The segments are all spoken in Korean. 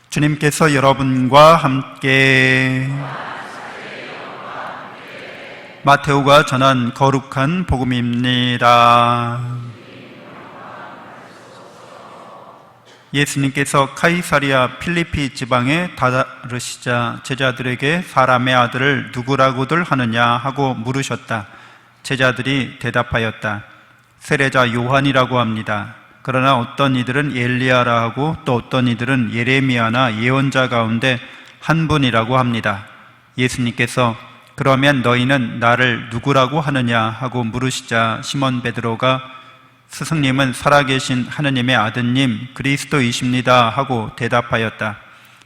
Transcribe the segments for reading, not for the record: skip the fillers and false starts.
주님께서 여러분과 함께 마테오가 전한 거룩한 복음입니다. 예수님께서 카이사리아 필리피 지방에 다다르시자 제자들에게 사람의 아들을 누구라고들 하느냐 하고 물으셨다. 제자들이 대답하였다. 세례자 요한이라고 합니다. 그러나 어떤 이들은 엘리야라 하고 또 어떤 이들은 예레미야나 예언자 가운데 한 분이라고 합니다. 예수님께서 그러면 너희는 나를 누구라고 하느냐 하고 물으시자 시몬 베드로가 스승님은 살아계신 하느님의 아드님 그리스도이십니다 하고 대답하였다.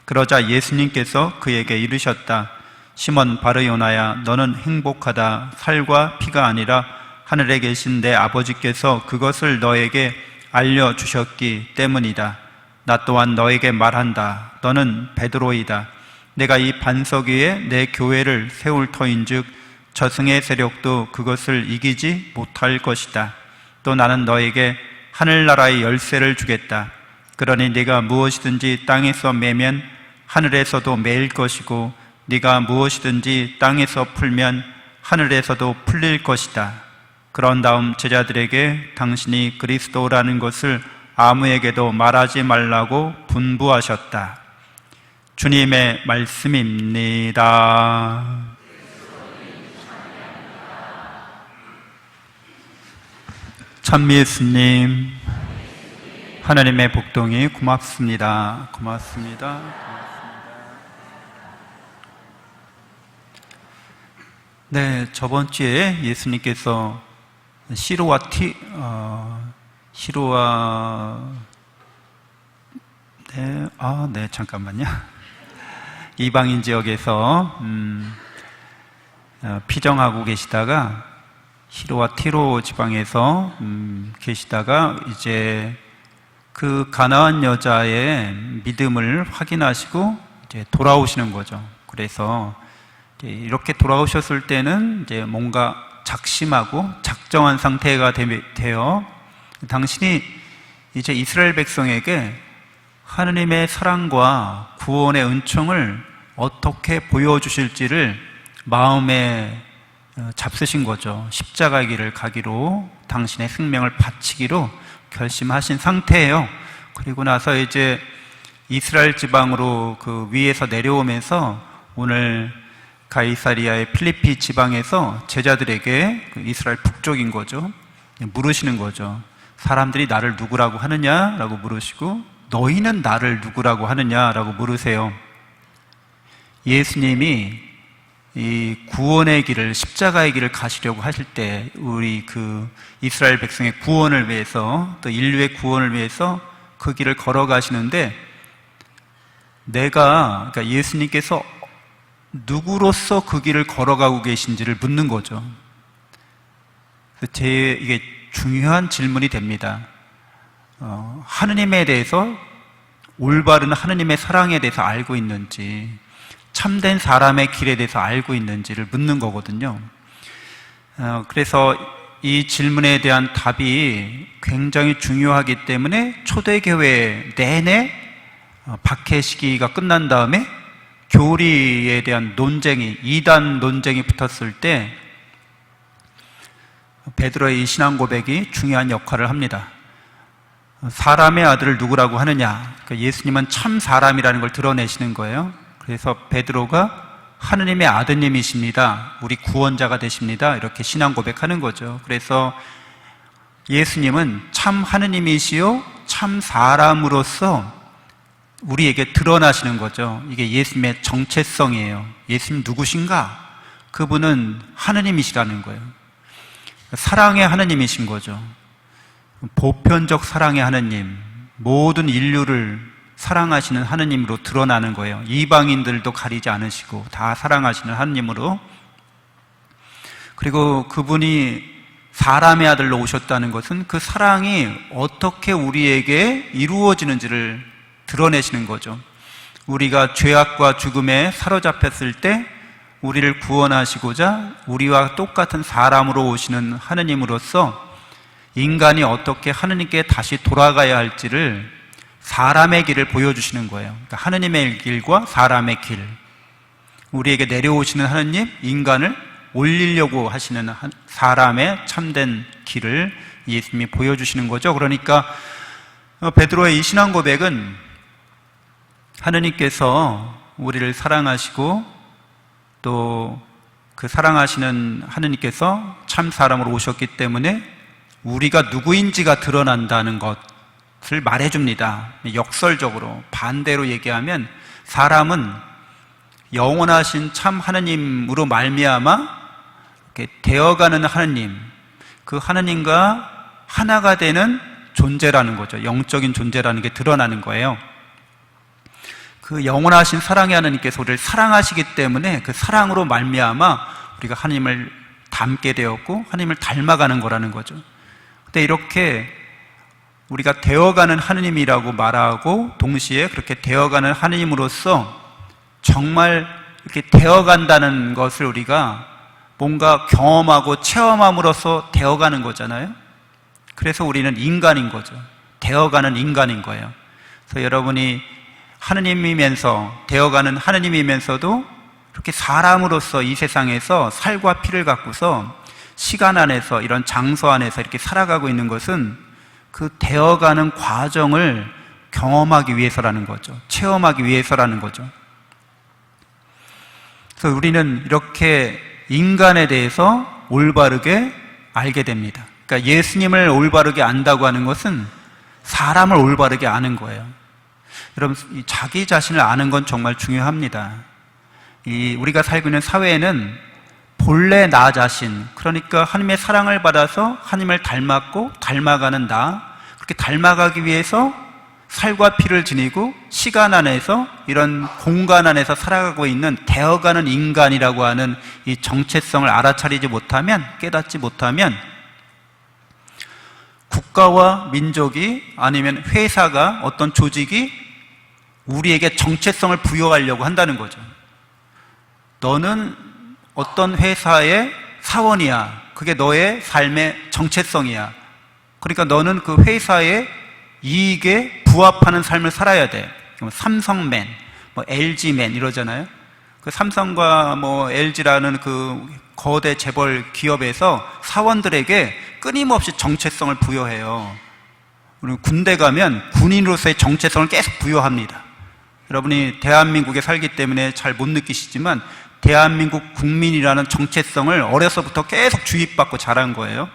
그러자 예수님께서 그에게 이르셨다. 시몬 바르요나야, 너는 행복하다. 살과 피가 아니라 하늘에 계신 내 아버지께서 그것을 너에게 알려주셨기 때문이다. 나 또한 너에게 말한다. 너는 베드로이다. 내가 이 반석 위에 내 교회를 세울 터인즉 저승의 세력도 그것을 이기지 못할 것이다. 또 나는 너에게 하늘나라의 열쇠를 주겠다. 그러니 네가 무엇이든지 땅에서 매면 하늘에서도 매일 것이고 네가 무엇이든지 땅에서 풀면 하늘에서도 풀릴 것이다. 그런 다음 제자들에게 당신이 그리스도라는 것을 아무에게도 말하지 말라고 분부하셨다. 주님의 말씀입니다. 참 예수님, 하나님의 복동이 고맙습니다. 고맙습니다. 네, 저번 주에 예수님께서 잠깐만요. 이방인 지역에서 피정하고 계시다가 시로와 티로 지방에서 계시다가 이제 그 가나안 여자의 믿음을 확인하시고 이제 돌아오시는 거죠. 그래서 이렇게 돌아오셨을 때는 이제 뭔가 작심하고 작정한 상태가 되어 당신이 이제 이스라엘 백성에게 하느님의 사랑과 구원의 은총을 어떻게 보여주실지를 마음에 잡수신 거죠. 십자가의 길을 가기로, 당신의 생명을 바치기로 결심하신 상태예요. 그리고 나서 이제 이스라엘 지방으로 그 위에서 내려오면서 오늘 가이사리아의 필리피 지방에서 제자들에게 이스라엘 북쪽인 거죠. 물으시는 거죠. 사람들이 나를 누구라고 하느냐라고 물으시고 너희는 나를 누구라고 하느냐라고 물으세요. 예수님이 이 구원의 길을, 십자가의 길을 가시려고 하실 때 우리 그 이스라엘 백성의 구원을 위해서 또 인류의 구원을 위해서 그 길을 걸어가시는데 그러니까 예수님께서 누구로서 그 길을 걸어가고 계신지를 묻는 거죠. 이게 중요한 질문이 됩니다. 하느님에 대해서, 올바른 하느님의 사랑에 대해서 알고 있는지, 참된 사람의 길에 대해서 알고 있는지를 묻는 거거든요. 그래서 이 질문에 대한 답이 굉장히 중요하기 때문에 초대교회 내내 박해 시기가 끝난 다음에 교리에 대한 논쟁이, 이단 논쟁이 붙었을 때 베드로의 이 신앙 고백이 중요한 역할을 합니다. 사람의 아들을 누구라고 하느냐? 예수님은 참 사람이라는 걸 드러내시는 거예요. 그래서 베드로가 하느님의 아드님이십니다. 우리 구원자가 되십니다. 이렇게 신앙 고백하는 거죠. 그래서 예수님은 참 하느님이시요 참 사람으로서 우리에게 드러나시는 거죠. 이게 예수님의 정체성이에요. 예수님 누구신가? 그분은 하느님이시라는 거예요. 사랑의 하느님이신 거죠. 보편적 사랑의 하느님, 모든 인류를 사랑하시는 하느님으로 드러나는 거예요. 이방인들도 가리지 않으시고 다 사랑하시는 하느님으로. 그리고 그분이 사람의 아들로 오셨다는 것은 그 사랑이 어떻게 우리에게 이루어지는지를 드러내시는 거죠. 우리가 죄악과 죽음에 사로잡혔을 때 우리를 구원하시고자 우리와 똑같은 사람으로 오시는 하느님으로서 인간이 어떻게 하느님께 다시 돌아가야 할지를 사람의 길을 보여주시는 거예요. 그러니까 하느님의 길과 사람의 길. 우리에게 내려오시는 하느님, 인간을 올리려고 하시는 사람의 참된 길을 예수님이 보여주시는 거죠. 그러니까 베드로의 이 신앙 고백은 하느님께서 우리를 사랑하시고 또 그 사랑하시는 하느님께서 참 사람으로 오셨기 때문에 우리가 누구인지가 드러난다는 것을 말해줍니다. 역설적으로 반대로 얘기하면 사람은 영원하신 참 하느님으로 말미암아 이렇게 되어가는 하느님, 그 하느님과 하나가 되는 존재라는 거죠. 영적인 존재라는 게 드러나는 거예요. 그 영원하신 사랑의 하느님께서 우리를 사랑하시기 때문에 그 사랑으로 말미암아 우리가 하나님을 닮게 되었고 하나님을 닮아가는 거라는 거죠. 근데 이렇게 우리가 되어가는 하느님이라고 말하고 동시에 그렇게 되어가는 하느님으로서 정말 이렇게 되어간다는 것을 우리가 뭔가 경험하고 체험함으로써 되어가는 거잖아요. 그래서 우리는 인간인 거죠. 되어가는 인간인 거예요. 그래서 여러분이 하느님이면서 되어가는 하느님이면서도 그렇게 사람으로서 이 세상에서 살과 피를 갖고서 시간 안에서 이런 장소 안에서 이렇게 살아가고 있는 것은 그 되어가는 과정을 경험하기 위해서라는 거죠. 체험하기 위해서라는 거죠. 그래서 우리는 이렇게 인간에 대해서 올바르게 알게 됩니다. 그러니까 예수님을 올바르게 안다고 하는 것은 사람을 올바르게 아는 거예요. 여러분, 자기 자신을 아는 건 정말 중요합니다. 우리가 살고 있는 사회에는 본래 나 자신, 그러니까 하나님의 사랑을 받아서 하나님을 닮았고 닮아가는 나, 그렇게 닮아가기 위해서 살과 피를 지니고 시간 안에서 이런 공간 안에서 살아가고 있는 되어가는 인간이라고 하는 이 정체성을 알아차리지 못하면, 깨닫지 못하면 국가와 민족이 아니면 회사가 어떤 조직이 우리에게 정체성을 부여하려고 한다는 거죠. 너는 어떤 회사의 사원이야. 그게 너의 삶의 정체성이야. 그러니까 너는 그 회사의 이익에 부합하는 삶을 살아야 돼. 삼성맨, LG맨 이러잖아요. 그 삼성과 LG라는 그 거대 재벌 기업에서 사원들에게 끊임없이 정체성을 부여해요. 그리고 군대 가면 군인으로서의 정체성을 계속 부여합니다. 여러분이 대한민국에 살기 때문에 잘 못 느끼시지만 대한민국 국민이라는 정체성을 어려서부터 계속 주입받고 자란 거예요.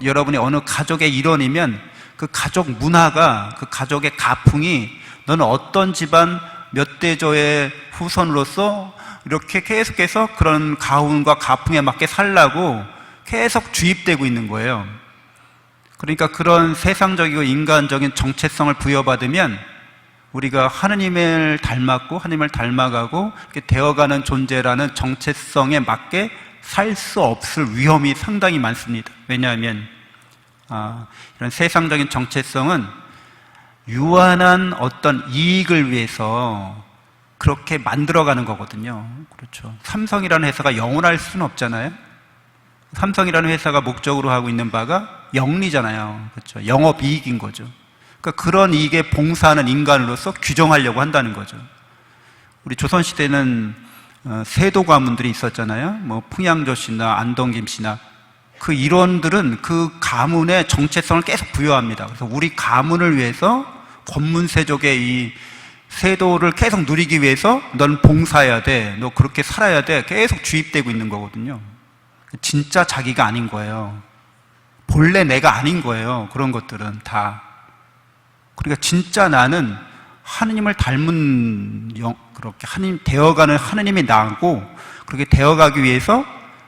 여러분이 어느 가족의 일원이면 그 가족 문화가, 그 가족의 가풍이 너는 어떤 집안 몇 대조의 후손으로서 이렇게 계속해서 그런 가훈과 가풍에 맞게 살라고 계속 주입되고 있는 거예요. 그러니까 그런 세상적이고 인간적인 정체성을 부여받으면 우리가 하느님을 닮았고 하느님을 닮아가고 이렇게 되어가는 존재라는 정체성에 맞게 살 수 없을 위험이 상당히 많습니다. 왜냐하면 이런 세상적인 정체성은 유한한 어떤 이익을 위해서 그렇게 만들어가는 거거든요. 그렇죠. 삼성이라는 회사가 영원할 수는 없잖아요. 삼성이라는 회사가 목적으로 하고 있는 바가 영리잖아요. 그렇죠. 영업이익인 거죠. 그러니까 그런 이익에 봉사하는 인간으로서 규정하려고 한다는 거죠. 우리 조선시대는 세도 가문들이 있었잖아요. 풍양조 씨나 안동김 씨나 그 일원들은 그 가문의 정체성을 계속 부여합니다. 그래서 우리 가문을 위해서 권문세족의 이 세도를 계속 누리기 위해서 넌 봉사해야 돼, 너 그렇게 살아야 돼, 계속 주입되고 있는 거거든요. 진짜 자기가 아닌 거예요. 본래 내가 아닌 거예요. 그런 것들은 다. 그러니까 진짜 나는 하느님을 닮은 그렇게 하느님 되어가는 하느님이 나고 그렇게 되어가기 위해서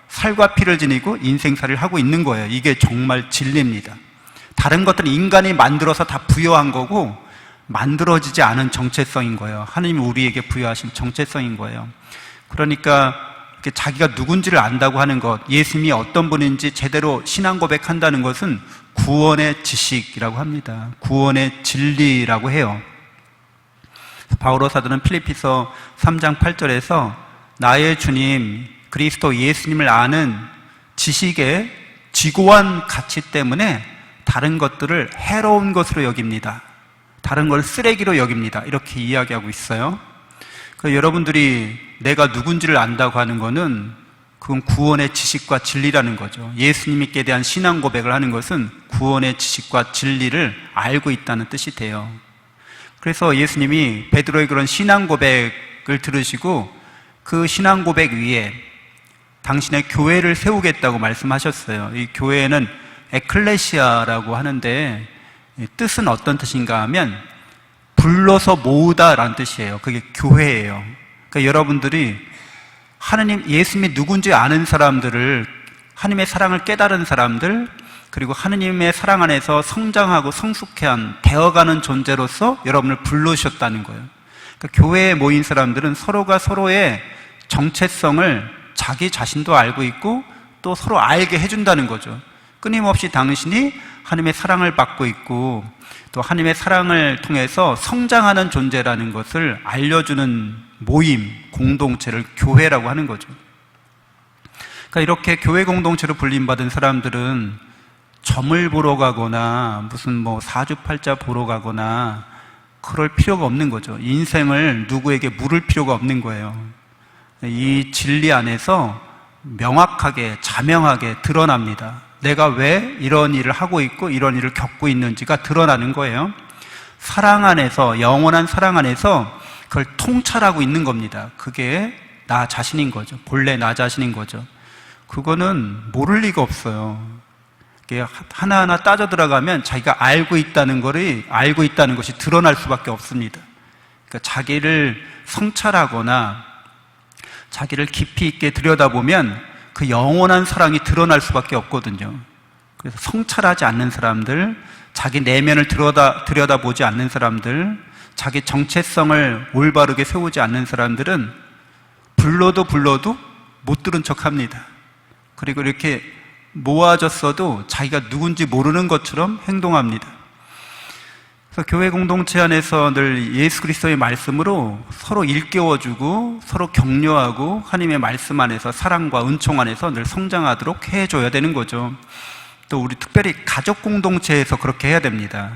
살과 피를 지니고 인생살이를 하고 있는 거예요. 이게 정말 진리입니다. 다른 것들은 인간이 만들어서 다 부여한 거고 만들어지지 않은 정체성인 거예요. 하느님이 우리에게 부여하신 정체성인 거예요. 그러니까 이렇게 자기가 누군지를 안다고 하는 것, 예수님이 어떤 분인지 제대로 신앙 고백한다는 것은 구원의 지식이라고 합니다. 구원의 진리라고 해요. 바오로 사도는 필리피서 3장 8절에서 나의 주님 그리스도 예수님을 아는 지식의 지고한 가치 때문에 다른 것들을 해로운 것으로 여깁니다. 다른 걸 쓰레기로 여깁니다. 이렇게 이야기하고 있어요. 그러니까 여러분들이 내가 누군지를 안다고 하는 거는 그건 구원의 지식과 진리라는 거죠. 예수님께 대한 신앙 고백을 하는 것은 구원의 지식과 진리를 알고 있다는 뜻이 돼요. 그래서 예수님이 베드로의 그런 신앙 고백을 들으시고 그 신앙 고백 위에 당신의 교회를 세우겠다고 말씀하셨어요. 이 교회는 에클레시아라고 하는데 뜻은 어떤 뜻인가 하면 불러서 모으다라는 뜻이에요. 그게 교회예요. 그러니까 여러분들이 하느님, 예수님이 누군지 아는 사람들을, 하나님의 사랑을 깨달은 사람들, 그리고 하느님의 사랑 안에서 성장하고 성숙해한 되어가는 존재로서 여러분을 불러주셨다는 거예요. 그러니까 교회에 모인 사람들은 서로가 서로의 정체성을 자기 자신도 알고 있고 또 서로 알게 해준다는 거죠. 끊임없이 당신이 하나님의 사랑을 받고 있고 또 하나님의 사랑을 통해서 성장하는 존재라는 것을 알려주는 모임, 공동체를 교회라고 하는 거죠. 그러니까 이렇게 교회 공동체로 불림받은 사람들은 점을 보러 가거나 무슨 사주팔자 보러 가거나 그럴 필요가 없는 거죠. 인생을 누구에게 물을 필요가 없는 거예요. 이 진리 안에서 명확하게, 자명하게 드러납니다. 내가 왜 이런 일을 하고 있고 이런 일을 겪고 있는지가 드러나는 거예요. 사랑 안에서, 영원한 사랑 안에서 그걸 통찰하고 있는 겁니다. 그게 나 자신인 거죠. 본래 나 자신인 거죠. 그거는 모를 리가 없어요. 하나하나 따져 들어가면 자기가 알고 있다는 것이 드러날 수밖에 없습니다. 그러니까 자기를 성찰하거나 자기를 깊이 있게 들여다보면 그 영원한 사랑이 드러날 수밖에 없거든요. 그래서 성찰하지 않는 사람들, 자기 내면을 들여다보지 않는 사람들, 자기 정체성을 올바르게 세우지 않는 사람들은 불러도 못 들은 척합니다. 그리고 이렇게 모아졌어도 자기가 누군지 모르는 것처럼 행동합니다. 그래서 교회 공동체 안에서 늘 예수 그리스도의 말씀으로 서로 일깨워주고 서로 격려하고 하나님의 말씀 안에서 사랑과 은총 안에서 늘 성장하도록 해줘야 되는 거죠. 또 우리 특별히 가족 공동체에서 그렇게 해야 됩니다.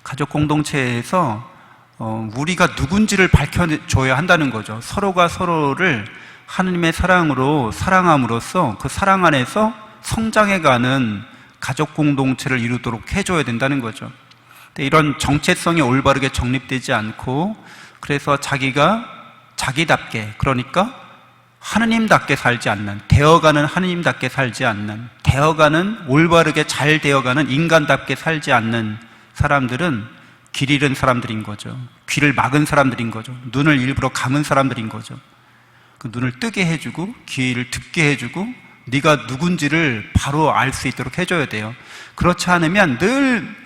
가족 공동체에서 우리가 누군지를 밝혀줘야 한다는 거죠. 서로가 서로를 하나님의 사랑으로 사랑함으로써 그 사랑 안에서 성장해가는 가족 공동체를 이루도록 해줘야 된다는 거죠. 이런 정체성이 올바르게 정립되지 않고 그래서 자기가 자기답게, 그러니까 하느님답게 살지 않는, 되어가는 하느님답게 살지 않는, 되어가는, 올바르게 잘 되어가는 인간답게 살지 않는 사람들은 길 잃은 사람들인 거죠. 귀를 막은 사람들인 거죠. 눈을 일부러 감은 사람들인 거죠. 그 눈을 뜨게 해주고 귀를 듣게 해주고 네가 누군지를 바로 알 수 있도록 해줘야 돼요. 그렇지 않으면 늘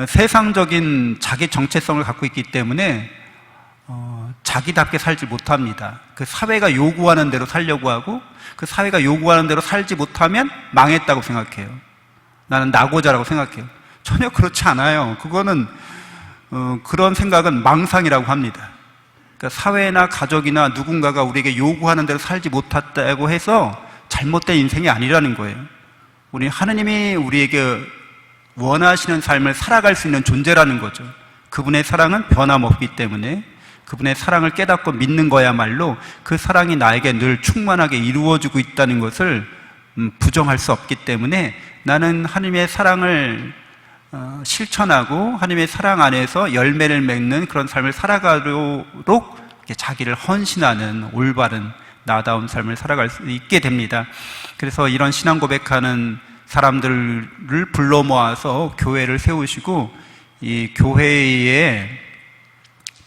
세상적인 자기 정체성을 갖고 있기 때문에 자기답게 살지 못합니다. 그 사회가 요구하는 대로 살려고 하고 그 사회가 요구하는 대로 살지 못하면 망했다고 생각해요. 나는 나고자라고 생각해요. 전혀 그렇지 않아요. 그거는 그런 생각은 망상이라고 합니다. 그러니까 사회나 가족이나 누군가가 우리에게 요구하는 대로 살지 못했다고 해서 잘못된 인생이 아니라는 거예요. 우리 하느님이 우리에게 원하시는 삶을 살아갈 수 있는 존재라는 거죠. 그분의 사랑은 변함없기 때문에 그분의 사랑을 깨닫고 믿는 거야말로 그 사랑이 나에게 늘 충만하게 이루어지고 있다는 것을 부정할 수 없기 때문에 나는 하느님의 사랑을 실천하고 하나님의 사랑 안에서 열매를 맺는 그런 삶을 살아가도록 자기를 헌신하는 올바른 나다운 삶을 살아갈 수 있게 됩니다. 그래서 이런 신앙 고백하는 사람들을 불러 모아서 교회를 세우시고 이 교회의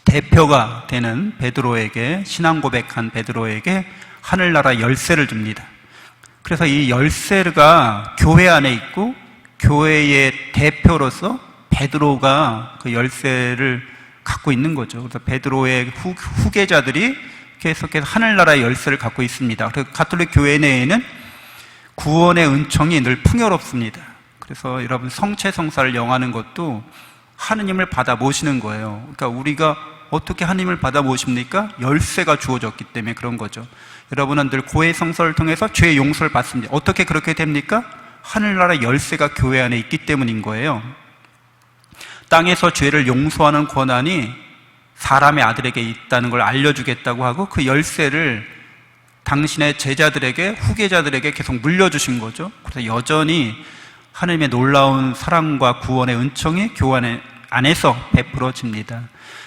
대표가 되는 베드로에게, 신앙 고백한 베드로에게 하늘나라 열쇠를 줍니다. 그래서 이 열쇠가 교회 안에 있고 교회의 대표로서 베드로가 그 열쇠를 갖고 있는 거죠. 그래서 베드로의 후계자들이 계속해서 하늘나라의 열쇠를 갖고 있습니다. 그래서 가톨릭 교회 내에는 구원의 은총이 늘 풍요롭습니다. 그래서 여러분 성체성사를 영하는 것도 하느님을 받아 모시는 거예요. 그러니까 우리가 어떻게 하느님을 받아 모십니까? 열쇠가 주어졌기 때문에 그런 거죠. 여러분은 늘 고해 성서를 통해서 죄의 용서를 받습니다. 어떻게 그렇게 됩니까? 하늘나라 열쇠가 교회 안에 있기 때문인 거예요. 땅에서 죄를 용서하는 권한이 사람의 아들에게 있다는 걸 알려주겠다고 하고 그 열쇠를 당신의 제자들에게, 후계자들에게 계속 물려주신 거죠. 그래서 여전히 하나님의 놀라운 사랑과 구원의 은총이 교회 안에서 베풀어집니다.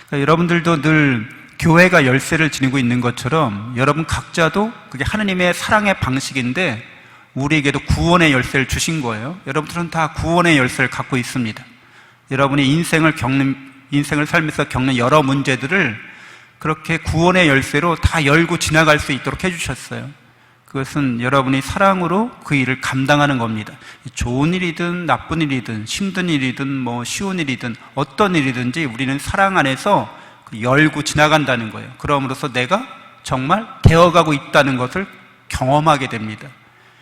그러니까 여러분들도 늘 교회가 열쇠를 지니고 있는 것처럼 여러분 각자도 그게 하나님의 사랑의 방식인데 우리에게도 구원의 열쇠를 주신 거예요. 여러분들은 다 구원의 열쇠를 갖고 있습니다. 여러분이 인생을 살면서 겪는 여러 문제들을 그렇게 구원의 열쇠로 다 열고 지나갈 수 있도록 해주셨어요. 그것은 여러분이 사랑으로 그 일을 감당하는 겁니다. 좋은 일이든 나쁜 일이든 힘든 일이든 뭐 쉬운 일이든 어떤 일이든지 우리는 사랑 안에서 열고 지나간다는 거예요. 그럼으로써 내가 정말 되어가고 있다는 것을 경험하게 됩니다.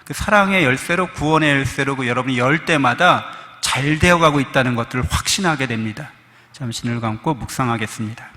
그 사랑의 열쇠로, 구원의 열쇠로 그 여러분이 열 때마다 잘 되어가고 있다는 것들을 확신하게 됩니다. 잠시 눈을 감고 묵상하겠습니다.